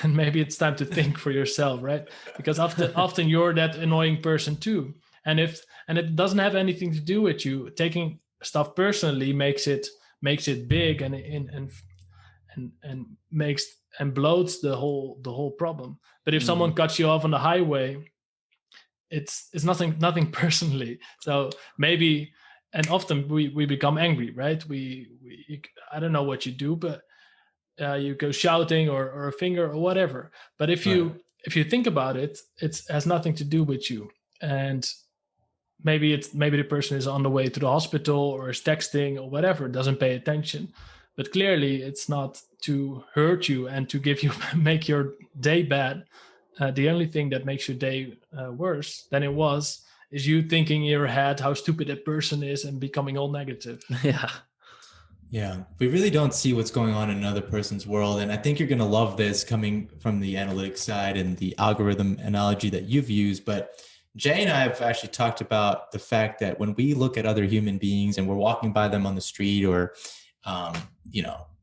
then maybe it's time to think for yourself, right? Because often you're that annoying person too. And it doesn't have anything to do with you. Taking stuff personally makes it big and makes and bloats the whole problem. But if someone cuts you off on the highway, it's nothing personally. So maybe, and often we become angry, right? I don't know what you do, but you go shouting or a finger or whatever. But if you think about it, it has nothing to do with you. And maybe the person is on the way to the hospital or is texting or whatever, doesn't pay attention. But clearly it's not to hurt you and to make your day bad. The only thing that makes your day worse than it was is you thinking in your head how stupid that person is and becoming all negative. Yeah, we really don't see what's going on in another person's world. And I think you're going to love this, coming from the analytics side and the algorithm analogy that you've used. But Jay and I have actually talked about the fact that when we look at other human beings and we're walking by them on the street or,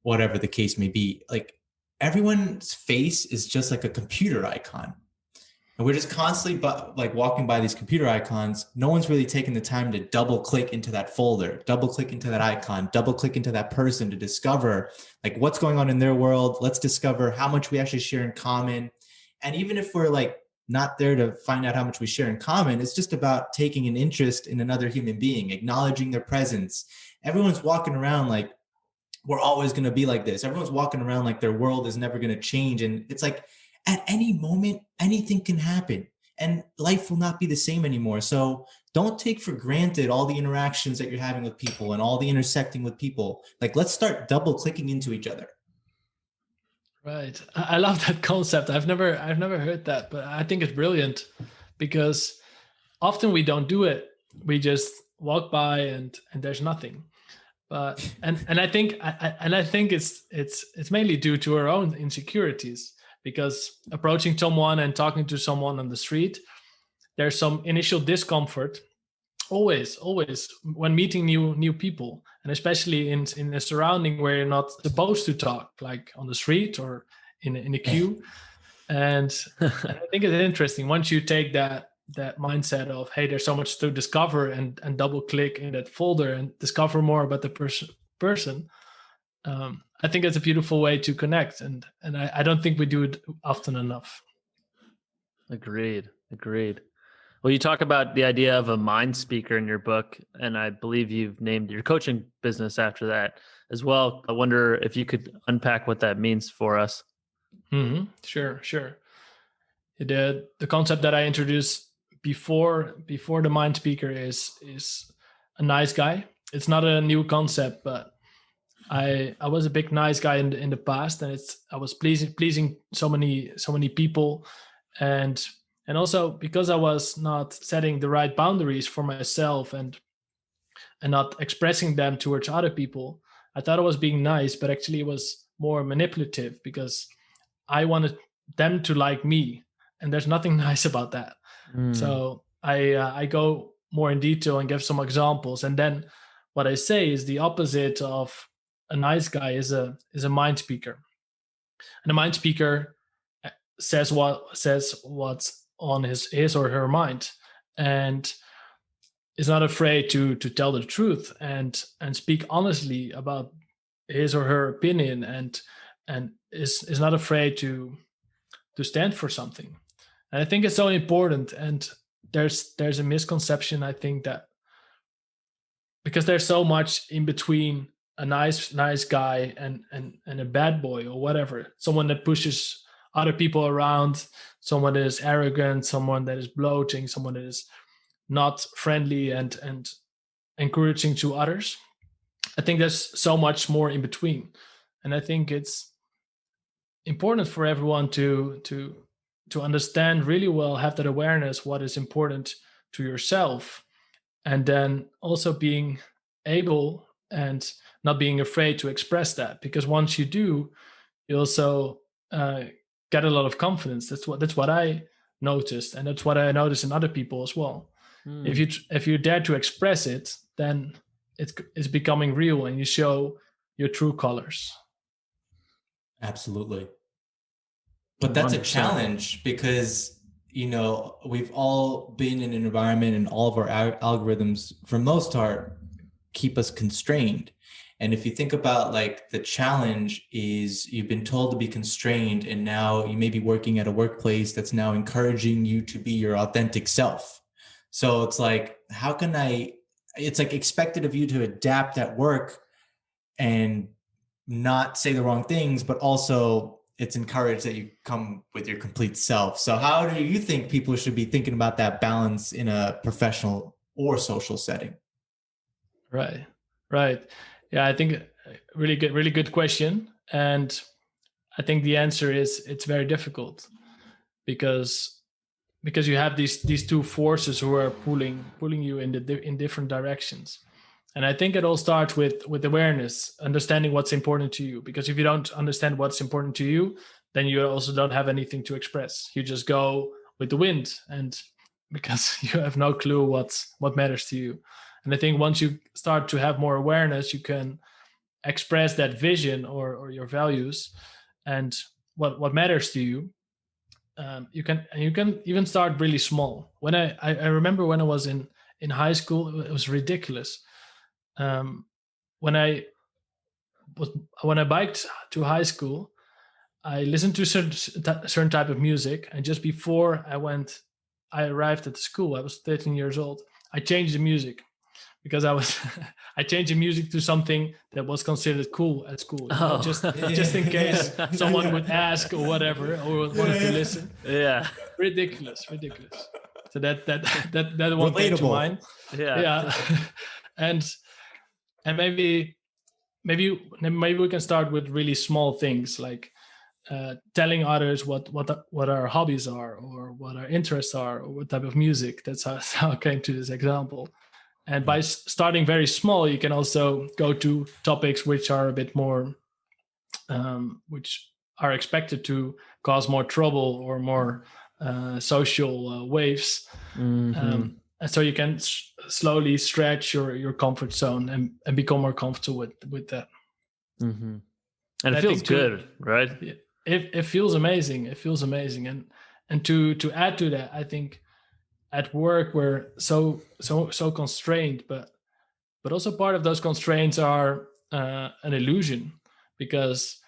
whatever the case may be, like everyone's face is just like a computer icon. And we're just constantly walking by these computer icons. No one's really taking the time to double click into that folder, double click into that icon, double click into that person to discover like what's going on in their world. Let's discover how much we actually share in common. And even if we're like not there to find out how much we share in common, it's just about taking an interest in another human being, acknowledging their presence. Everyone's walking around like we're always going to be like this. Everyone's walking around like their world is never going to change. And it's like, at any moment, anything can happen and life will not be the same anymore. So don't take for granted all the interactions that you're having with people and all the intersecting with people. Like, let's start double clicking into each other. Right. I love that concept. I've never heard that, but I think it's brilliant because often we don't do it. We just walk by and there's nothing. But and I think it's mainly due to our own insecurities. Because approaching someone and talking to someone on the street, there's some initial discomfort, always when meeting new people, and especially in a surrounding where you're not supposed to talk, like on the street or in a queue. And I think it's interesting once you take that mindset of, hey, there's so much to discover, and double click in that folder and discover more about the person. I think it's a beautiful way to connect, and I don't think we do it often enough. Agreed. Well, you talk about the idea of a mind speaker in your book, and I believe you've named your coaching business after that as well. I wonder if you could unpack what that means for us. Mm-hmm. Sure. The concept that I introduced before the mind speaker is a nice guy. It's not a new concept, but I was a big nice guy in the past, and I was pleasing so many people, and also because I was not setting the right boundaries for myself and not expressing them towards other people. I thought I was being nice, but actually it was more manipulative because I wanted them to like me, and there's nothing nice about that. So I go more in detail and give some examples, and then what I say is the opposite of a nice guy is a mind speaker, and a mind speaker says what's on his or her mind, and is not afraid to tell the truth and speak honestly about his or her opinion, and is not afraid to stand for something. And I think it's so important. And there's a misconception, I think, that because there's so much in between a nice guy and a bad boy or whatever, someone that pushes other people around, someone that is arrogant, someone that is bloating, someone that is not friendly and encouraging to others. I think there's so much more in between, and I think it's important for everyone to understand really well, have that awareness what is important to yourself, and then also being able and not being afraid to express that, because once you do, you also get a lot of confidence. That's what I noticed, and that's what I noticed in other people as well. If you dare to express it, then it's becoming real, and you show your true colors. Absolutely. But that's 100%. A challenge because, we've all been in an environment, and all of our algorithms, for most part, keep us constrained. And if you think about like the challenge is you've been told to be constrained, and now you may be working at a workplace that's now encouraging you to be your authentic self. So it's like, it's like expected of you to adapt at work and not say the wrong things, but also it's encouraged that you come with your complete self. So how do you think people should be thinking about that balance in a professional or social setting? Right. Yeah, I think really good question. And I think the answer is it's very difficult because you have these two forces who are pulling you in different directions. And I think it all starts with awareness, understanding what's important to you. Because if you don't understand what's important to you, then you also don't have anything to express. You just go with the wind, and because you have no clue what matters to you. And I think once you start to have more awareness, you can express that vision or your values and what matters to you. You can even start really small. When I remember when I was in high school, it was ridiculous. When I biked to high school, I listened to certain type of music, and just before I arrived at the school. I was 13 years old. I changed the music because I changed the music to something that was considered cool at school, just in case someone would ask or whatever, or wanted to listen. Yeah, ridiculous. So that one came to mind. Yeah, and maybe we can start with really small things like telling others what our hobbies are, or what our interests are, or what type of music. That's how I came to this example. And by starting very small, you can also go to topics which are a bit more, which are expected to cause more trouble or more social waves. And so you can slowly stretch your comfort zone and become more comfortable with that. Mm-hmm. And it feels good, right? It feels amazing. It feels amazing. And to add to that, I think at work we're so constrained, but also part of those constraints are an illusion, because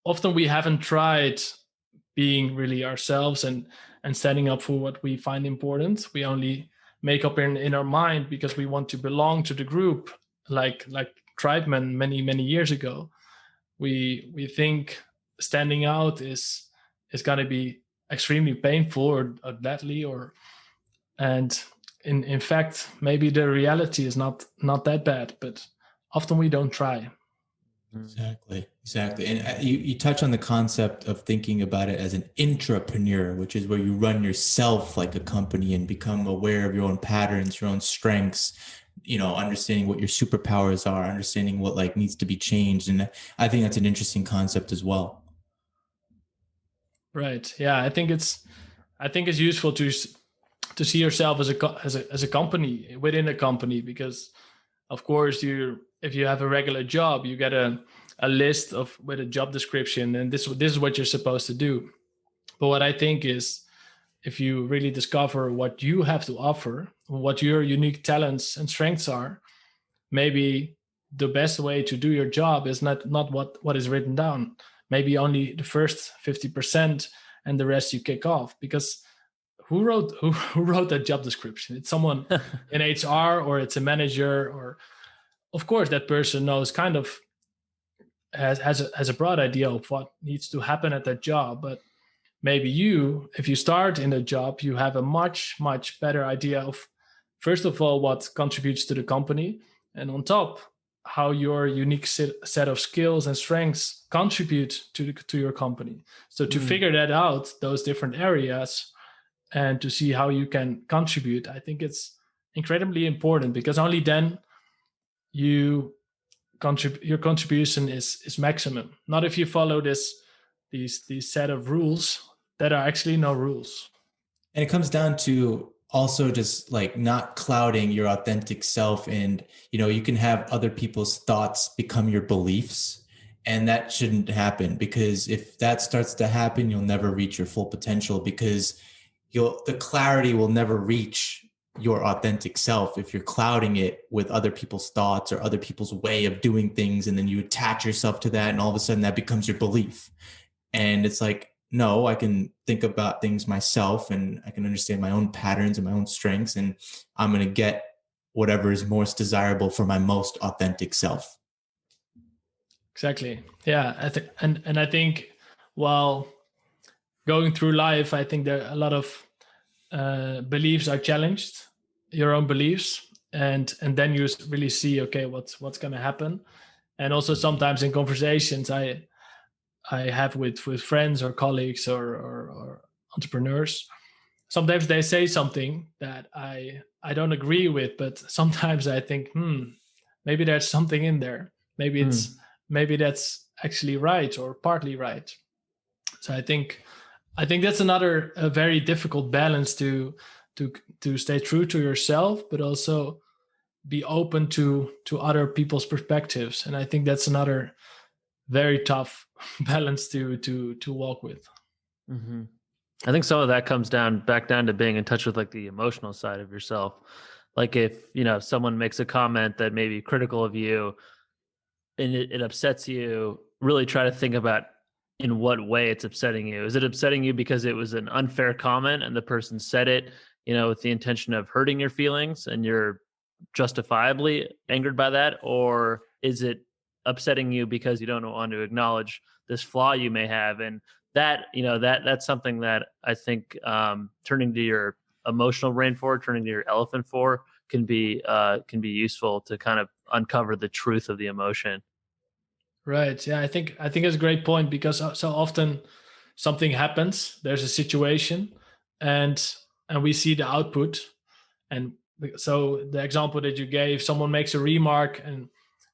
often we haven't tried being really ourselves and standing up for what we find important. We only make up in our mind because we want to belong to the group, like tribemen many years ago. We think standing out is going to be extremely painful or deadly, and in fact maybe the reality is not that bad, but often we don't try. Exactly. And you touch on the concept of thinking about it as an intrapreneur, which is where you run yourself like a company and become aware of your own patterns, your own strengths, understanding what your superpowers are, understanding what like needs to be changed. And I think that's an interesting concept as well. Right. Yeah. I think it's useful to see yourself as a company within a company, because of course if you have a regular job, you get a list with a job description, and this is what you're supposed to do. But what I think is, if you really discover what you have to offer, what your unique talents and strengths are, maybe the best way to do your job is not what is written down. Maybe only the first 50%, and the rest you kick off, because who wrote that job description? It's someone in HR, or it's a manager, or of course that person knows kind of has a broad idea of what needs to happen at that job. But maybe if you start in a job, you have a much better idea of, first of all, what contributes to the company, and on top, how your unique set of skills and strengths contribute to your company. So to figure that out, those different areas, and to see how you can contribute, I think it's incredibly important, because only then your contribution is maximum. Not if you follow these set of rules that are actually no rules. And it comes down to also just like not clouding your authentic self. And, you can have other people's thoughts become your beliefs, and that shouldn't happen, because if that starts to happen, you'll never reach your full potential, because the clarity will never reach your authentic self if you're clouding it with other people's thoughts or other people's way of doing things. And then you attach yourself to that, and all of a sudden that becomes your belief. And it's like, no, I can think about things myself, and I can understand my own patterns and my own strengths, and I'm going to get whatever is most desirable for my most authentic self. Exactly. Yeah. I think while going through life, I think there are a lot of beliefs are challenged, your own beliefs, and then you really see, okay, what's going to happen. And also sometimes in conversations I have with friends or colleagues or entrepreneurs, sometimes they say something that I don't agree with, but sometimes I think, maybe there's something in there. Maybe that's actually right, or partly right. So I think that's a very difficult balance to to stay true to yourself, but also be open to other people's perspectives. And I think that's another very tough balance to walk with. Mm-hmm. I think some of that comes back down to being in touch with like the emotional side of yourself. Like if, someone makes a comment that may be critical of you and it upsets you, really try to think about in what way it's upsetting you. Is it upsetting you because it was an unfair comment and the person said it, with the intention of hurting your feelings and you're justifiably angered by that? Or is it upsetting you because you don't want to acknowledge this flaw you may have? And that, that's something that I think turning to your emotional brain for, turning to your elephant for, can be useful to kind of uncover the truth of the emotion. Right. Yeah, I think it's a great point, because so often something happens, there's a situation, and we see the output. And so the example that you gave, someone makes a remark and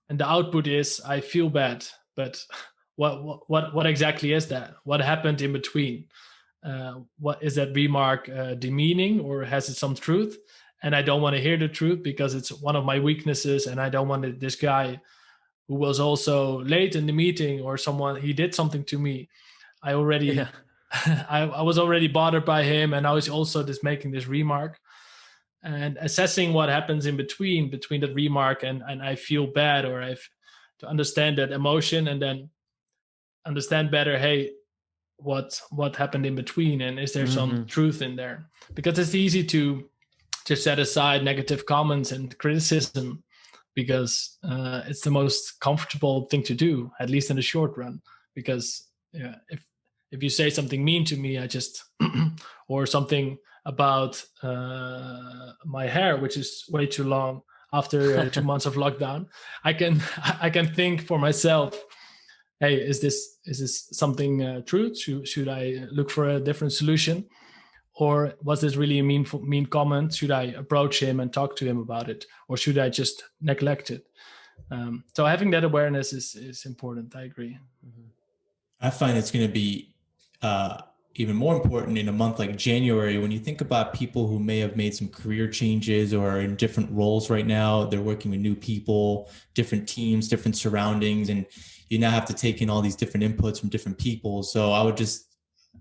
the output is, I feel bad. But what exactly is that? What happened in between? What is that remark demeaning, or has it some truth? And I don't want to hear the truth because it's one of my weaknesses, and I don't want this guy who was also late in the meeting, or he did something to me. I already, I was already bothered by him, and I was also just making this remark, and assessing what happens in between that remark and I feel bad, or I've to understand that emotion, and then understand better, hey, what happened in between, and is there some truth in there? Because it's easy to just set aside negative comments and criticism, because it's the most comfortable thing to do, at least in the short run. Because if you say something mean to me, I just or something about my hair, which is way too long after 2 months of lockdown, I can think for myself, hey, is this something true? Should I look for a different solution? Or was this really a mean comment? Should I approach him and talk to him about it? Or should I just neglect it? So having that awareness is important. I agree. I find it's going to be even more important in a month like January, when you think about people who may have made some career changes or are in different roles right now. They're working with new people, different teams, different surroundings, and you now have to take in all these different inputs from different people. So I would just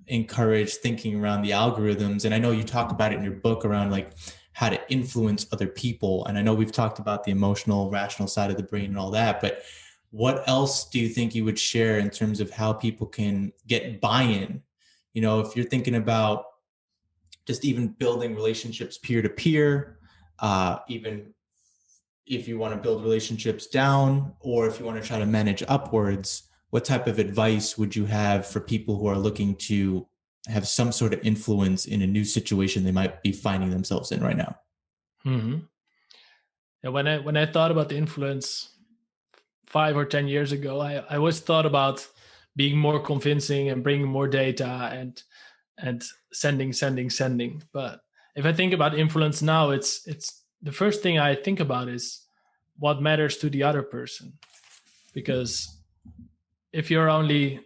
encourage thinking around the algorithms. And I know you talk about it in your book around like how to influence other people. And I know we've talked about the emotional, rational side of the brain and all that, but what else do you think you would share in terms of how people can get buy-in? If you're thinking about just even building relationships peer to peer, even if you want to build relationships down, or if you want to try to manage upwards, what type of advice would you have for people who are looking to have some sort of influence in a new situation they might be finding themselves in right now? Mm-hmm. Yeah, when I thought about the influence 5 or 10 years ago, I always thought about being more convincing and bringing more data and sending. But if I think about influence now, it's the first thing I think about is what matters to the other person. Because if you're only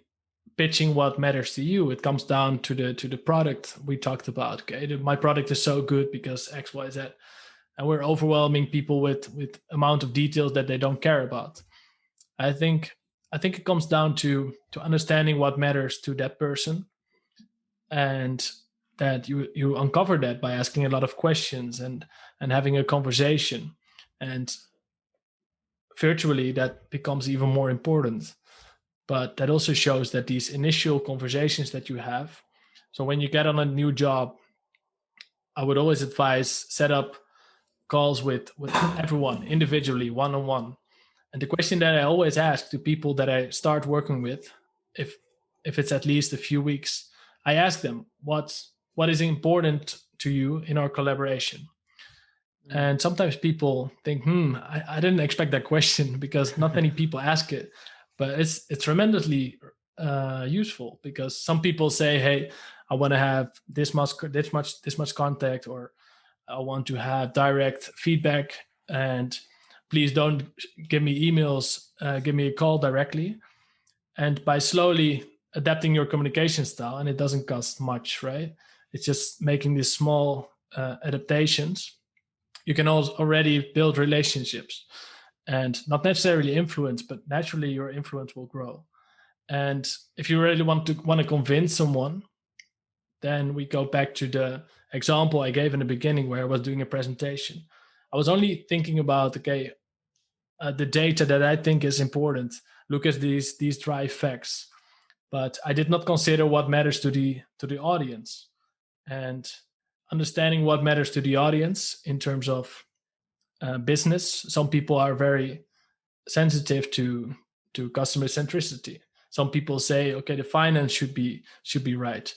pitching what matters to you, it comes down to the product we talked about. Okay, my product is so good because X, Y, Z, and we're overwhelming people with amount of details that they don't care about. I think it comes down to understanding what matters to that person, and that you uncover that by asking a lot of questions and having a conversation, and virtually that becomes even more important. But that also shows that these initial conversations that you have, so when you get on a new job, I would always advise set up calls with everyone individually, one-on-one. And the question that I always ask to people that I start working with, if it's at least a few weeks, I ask them, what is important to you in our collaboration? And sometimes people think, I didn't expect that question, because not many people ask it. But it's tremendously useful, because some people say, hey, I want to have this much contact, or I want to have direct feedback, and please don't give me emails, give me a call directly. And by slowly adapting your communication style, and it doesn't cost much, right? It's just making these small adaptations, you can also already build relationships and not necessarily influence, but naturally your influence will grow. And if you really want to convince someone, then we go back to the example I gave in the beginning where I was doing a presentation. I was only thinking about, okay, the data that I think is important. Look at these dry facts, but I did not consider what matters to the audience, and understanding what matters to the audience in terms of business. Some people are very sensitive to customer centricity. Some people say, okay, the finance should be right,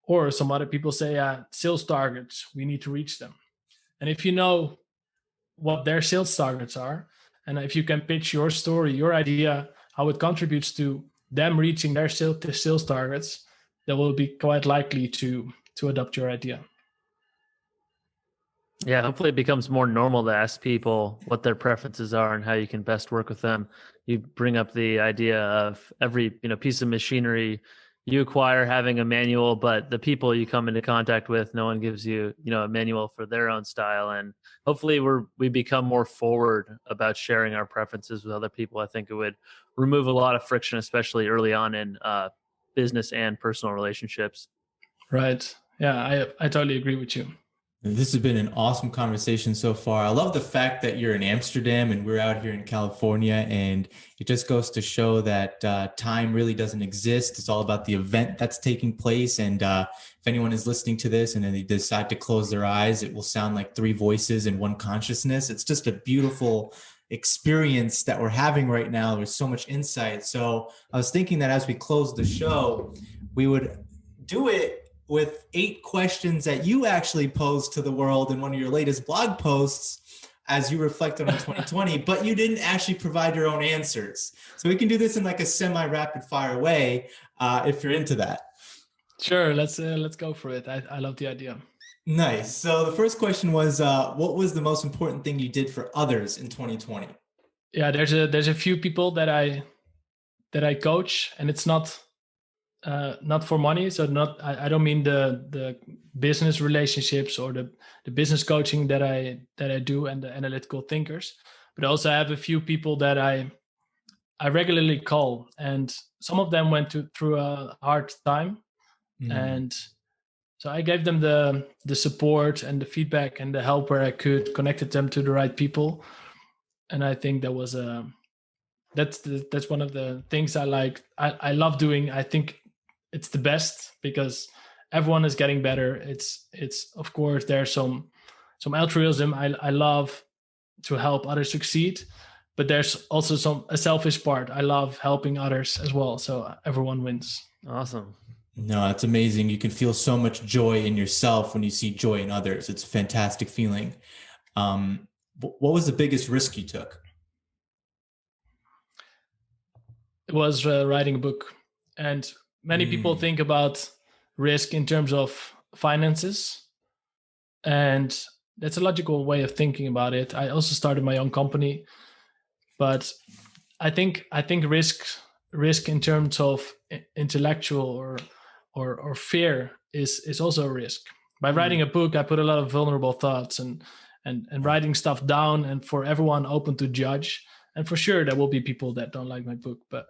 or some other people say, sales targets, we need to reach them. And if you know what their sales targets are, and if you can pitch your story, your idea, how it contributes to them reaching their sales targets, they will be quite likely to adopt your idea. Yeah, hopefully it becomes more normal to ask people what their preferences are and how you can best work with them. You bring up the idea of every piece of machinery you acquire having a manual, but the people you come into contact with, no one gives you a manual for their own style. And hopefully we become more forward about sharing our preferences with other people. I think it would remove a lot of friction, especially early on in business and personal relationships. Right. Yeah, I totally agree with you. This has been an awesome conversation so far. I love the fact that you're in Amsterdam and we're out here in California, and it just goes to show that time really doesn't exist. It's all about the event that's taking place. And if anyone is listening to this and then they decide to close their eyes, it will sound like three voices in one consciousness. It's just a beautiful experience that we're having right now. There's so much insight. So I was thinking that as we close the show, we would do it with 8 questions that you actually posed to the world in one of your latest blog posts as you reflected on 2020, but you didn't actually provide your own answers. So we can do this in like a semi-rapid fire way if you're into that. Sure, let's go for it. I love the idea. Nice. So the first question was, what was the most important thing you did for others in 2020? Yeah, there's a few people that I coach, and it's not for money. So I don't mean the business relationships or the business coaching that I do and the analytical thinkers, but I also have a few people that I regularly call, and some of them went through a hard time, and so I gave them the support and the feedback and the help where I could, connected them to the right people, and I think that was that's one of the things I like. I love doing. I think it's the best because everyone is getting better. It's of course there's some altruism. I love to help others succeed, but there's also a selfish part. I love helping others as well. So everyone wins. Awesome. No, it's amazing. You can feel so much joy in yourself when you see joy in others. It's a fantastic feeling. What was the biggest risk you took? It was writing a book, and many people think about risk in terms of finances, and that's a logical way of thinking about it. I also started my own company, but I think risk in terms of intellectual or fear is also a risk. By writing a book, I put a lot of vulnerable thoughts and writing stuff down, and for everyone open to judge. And for sure, there will be people that don't like my book, but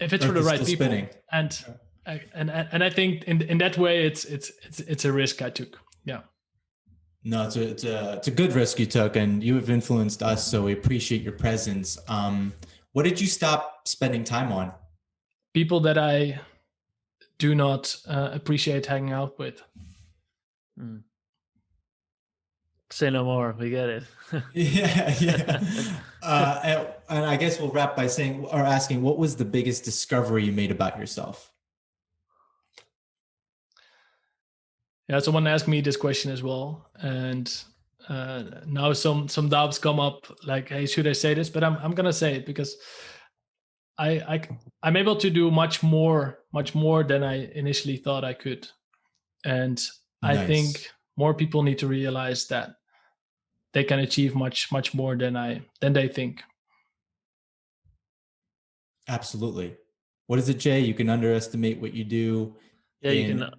if it's for the right people, and I think in that way, it's a risk I took. Yeah. No, it's a good risk you took, and you have influenced us, so we appreciate your presence. What did you stop spending time on? People that I do not appreciate hanging out with. Say no more. We get it. Yeah. And I guess we'll wrap by asking, what was the biggest discovery you made about yourself? Yeah, someone asked me this question as well, and now some doubts come up, like, hey, should I say this? But I'm gonna say it because I'm able to do much more than I initially thought I could, and Nice. I think more people need to realize that they can achieve much more than they think. Absolutely. What is it, Jay? You can underestimate what you do. Yeah, you can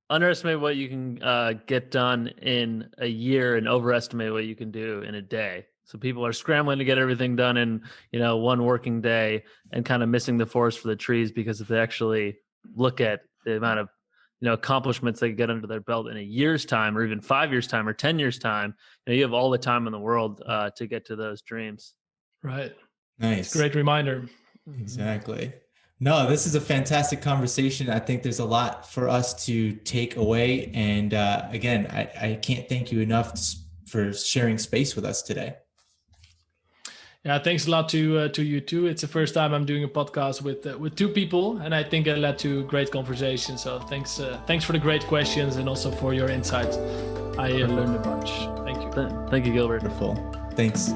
underestimate what you can get done in a year and overestimate what you can do in a day. So people are scrambling to get everything done in, one working day and kind of missing the forest for the trees, because if they actually look at the amount of, accomplishments they get under their belt in a year's time, or even 5 years time, or 10 years time, you have all the time in the world to get to those dreams. Right. Nice. Great reminder. Exactly. No, this is a fantastic conversation. I think there's a lot for us to take away. And again, I can't thank you enough for sharing space with us today. Yeah, thanks a lot to you too. It's the first time I'm doing a podcast with two people, and I think it led to great conversation. So thanks for the great questions and also for your insights. I learned a bunch. Thank you. Thank you, Gilbert. Wonderful. Thanks.